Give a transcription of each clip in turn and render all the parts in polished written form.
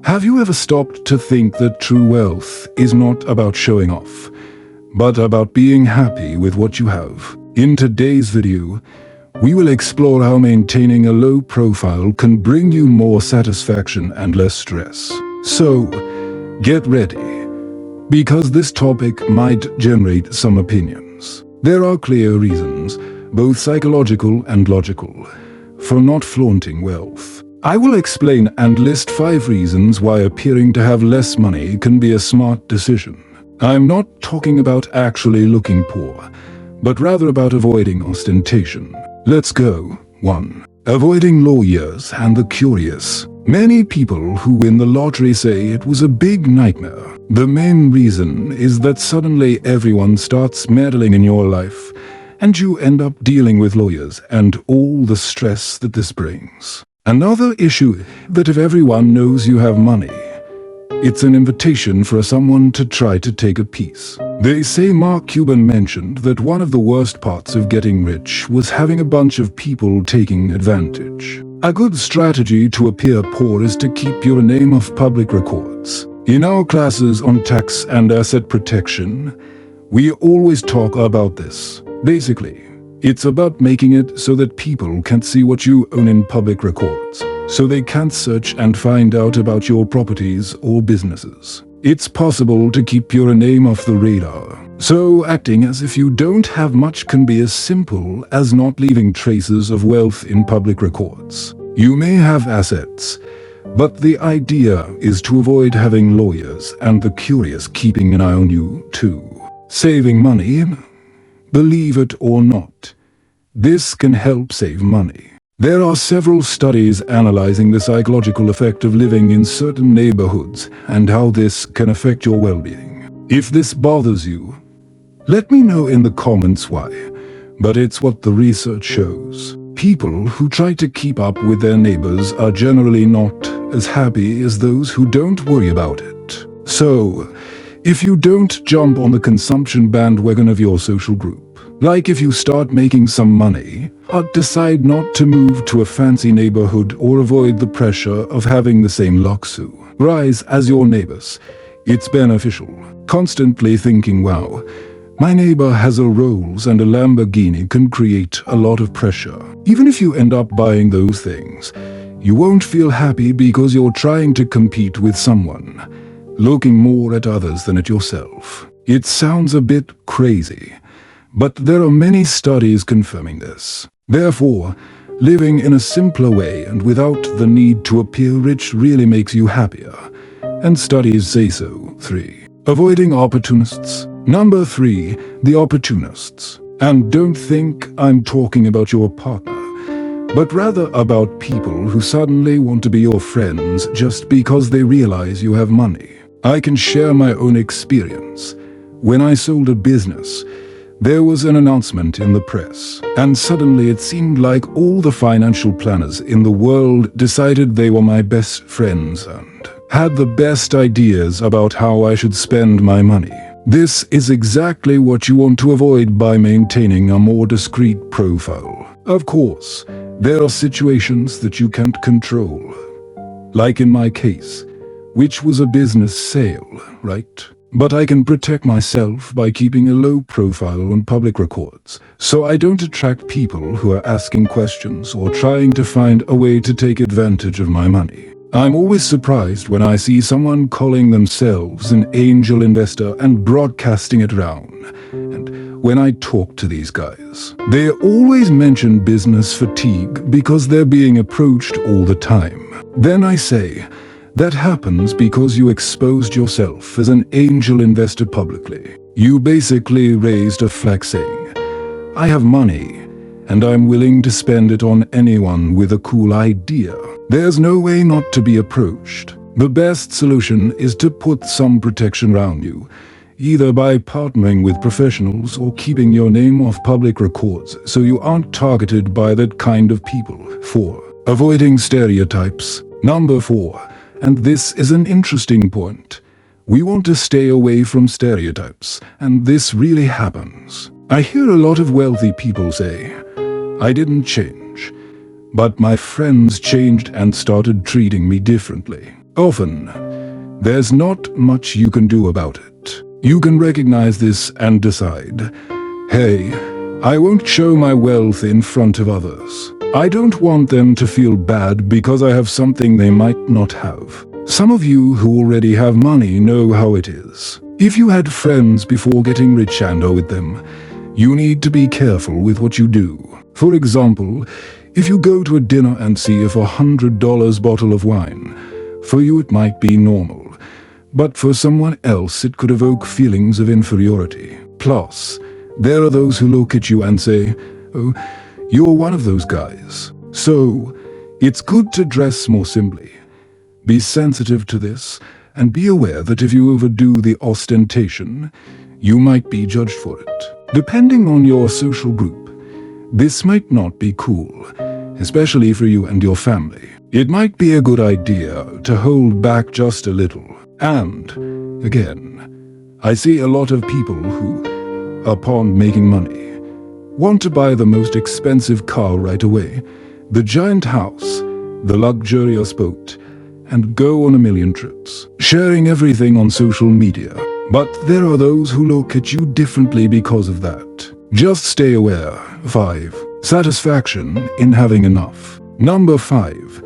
Have you ever stopped to think that true wealth is not about showing off, but about being happy with what you have? In today's video, we will explore how maintaining a low profile can bring you more satisfaction and less stress. So, get ready, because this topic might generate some opinions. There are clear reasons, both psychological and logical, for not flaunting wealth. I will explain and list 5 reasons why appearing to have less money can be a smart decision. I'm not talking about actually looking poor, but rather about avoiding ostentation. Let's go. 1. Avoiding lawyers and the curious. Many people who win the lottery say it was a big nightmare. The main reason is that suddenly everyone starts meddling in your life, and you end up dealing with lawyers and all the stress that this brings. Another issue that if everyone knows you have money, it's an invitation for someone to try to take a piece. They say Mark Cuban mentioned that one of the worst parts of getting rich was having a bunch of people taking advantage. A good strategy to appear poor is to keep your name off public records. In our classes on tax and asset protection, we always talk about this. Basically, it's about making it so that people can't see what you own in public records, so they can't search and find out about your properties or businesses. It's possible to keep your name off the radar, so acting as if you don't have much can be as simple as not leaving traces of wealth in public records. You may have assets, but the idea is to avoid having lawyers and the curious keeping an eye on you too. Saving money? Believe it or not, this can help save money. There are several studies analyzing the psychological effect of living in certain neighborhoods and how this can affect your well-being. If this bothers you, let me know in the comments why, but it's what the research shows. People who try to keep up with their neighbors are generally not as happy as those who don't worry about it. So, if you don't jump on the consumption bandwagon of your social group, like if you start making some money, but decide not to move to a fancy neighborhood or avoid the pressure of having the same luxury rise as your neighbors, it's beneficial. Constantly thinking, wow, my neighbor has a Rolls and a Lamborghini can create a lot of pressure. Even if you end up buying those things, you won't feel happy because you're trying to compete with someone, looking more at others than at yourself. It sounds a bit crazy, but there are many studies confirming this. Therefore, living in a simpler way and without the need to appear rich really makes you happier. And studies say so. 3. Avoiding opportunists. Number 3. The opportunists. And don't think I'm talking about your partner, but rather about people who suddenly want to be your friends just because they realize you have money. I can share my own experience. When I sold a business, there was an announcement in the press, and suddenly it seemed like all the financial planners in the world decided they were my best friends and had the best ideas about how I should spend my money. This is exactly what you want to avoid by maintaining a more discreet profile. Of course, there are situations that you can't control, like in my case, which was a business sale, right? But I can protect myself by keeping a low profile on public records, so I don't attract people who are asking questions or trying to find a way to take advantage of my money. I'm always surprised when I see someone calling themselves an angel investor and broadcasting it around. And when I talk to these guys, they always mention business fatigue because they're being approached all the time. Then I say, that happens because you exposed yourself as an angel investor publicly. You basically raised a flag saying, I have money, and I'm willing to spend it on anyone with a cool idea. There's no way not to be approached. The best solution is to put some protection around you, either by partnering with professionals or keeping your name off public records so you aren't targeted by that kind of people. 4. Avoiding stereotypes. Number 4. And this is an interesting point. We want to stay away from stereotypes, and this really happens. I hear a lot of wealthy people say, I didn't change, but my friends changed and started treating me differently. Often, there's not much you can do about it. You can recognize this and decide, hey, I won't show my wealth in front of others. I don't want them to feel bad because I have something they might not have. Some of you who already have money know how it is. If you had friends before getting rich and owe it them, you need to be careful with what you do. For example, if you go to a dinner and see a $400 bottle of wine, for you it might be normal, but for someone else it could evoke feelings of inferiority. Plus, there are those who look at you and say, oh, you're one of those guys. So, it's good to dress more simply. Be sensitive to this, and be aware that if you overdo the ostentation, you might be judged for it. Depending on your social group, this might not be cool, especially for you and your family. It might be a good idea to hold back just a little. And, again, I see a lot of people who, upon making money, want to buy the most expensive car right away, the giant house, the luxurious boat, and go on a million trips, sharing everything on social media. But there are those who look at you differently because of that. Just stay aware. 5. Satisfaction in having enough. Number 5.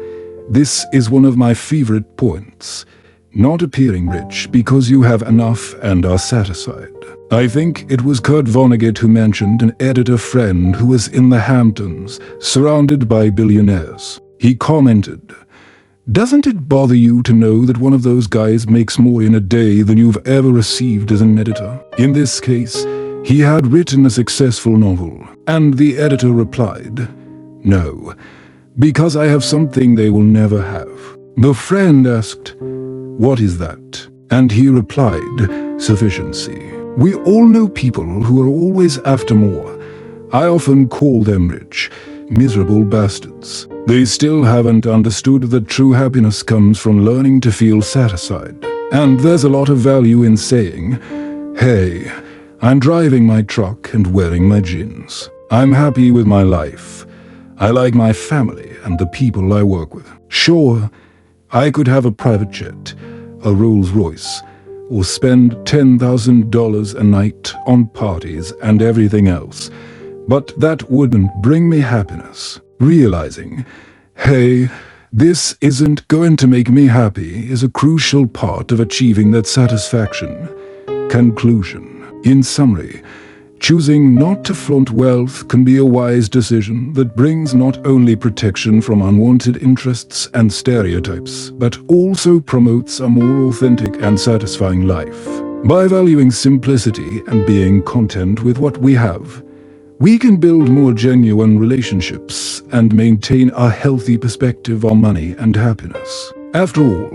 This is one of my favorite points. Not appearing rich because you have enough and are satisfied. I think it was Kurt Vonnegut who mentioned an editor friend who was in the Hamptons, surrounded by billionaires. He commented, "Doesn't it bother you to know that one of those guys makes more in a day than you've ever received as an editor?" In this case, he had written a successful novel, and the editor replied, "No, because I have something they will never have." The friend asked, "What is that?" And he replied, "Sufficiency." We all know people who are always after more. I often call them rich, miserable bastards. They still haven't understood that true happiness comes from learning to feel satisfied. And there's a lot of value in saying, hey, I'm driving my truck and wearing my jeans. I'm happy with my life. I like my family and the people I work with. Sure, I could have a private jet, a Rolls Royce, or spend $10,000 a night on parties and everything else, but that wouldn't bring me happiness. Realizing, hey, this isn't going to make me happy is a crucial part of achieving that satisfaction. Conclusion. In summary, choosing not to flaunt wealth can be a wise decision that brings not only protection from unwanted interests and stereotypes, but also promotes a more authentic and satisfying life. By valuing simplicity and being content with what we have, we can build more genuine relationships and maintain a healthy perspective on money and happiness. After all,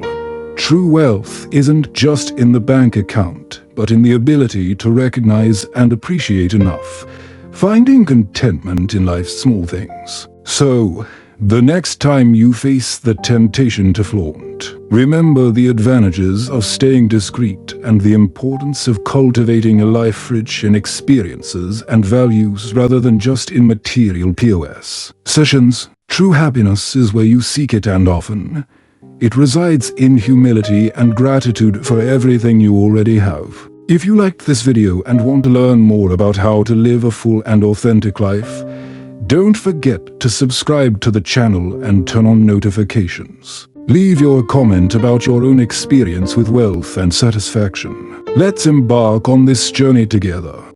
true wealth isn't just in the bank account, but in the ability to recognize and appreciate enough, finding contentment in life's small things. So, the next time you face the temptation to flaunt, remember the advantages of staying discreet and the importance of cultivating a life rich in experiences and values rather than just in material POS. Sessions. True happiness is where you seek it, and often it resides in humility and gratitude for everything you already have. If you liked this video and want to learn more about how to live a full and authentic life, don't forget to subscribe to the channel and turn on notifications. Leave your comment about your own experience with wealth and satisfaction. Let's embark on this journey together.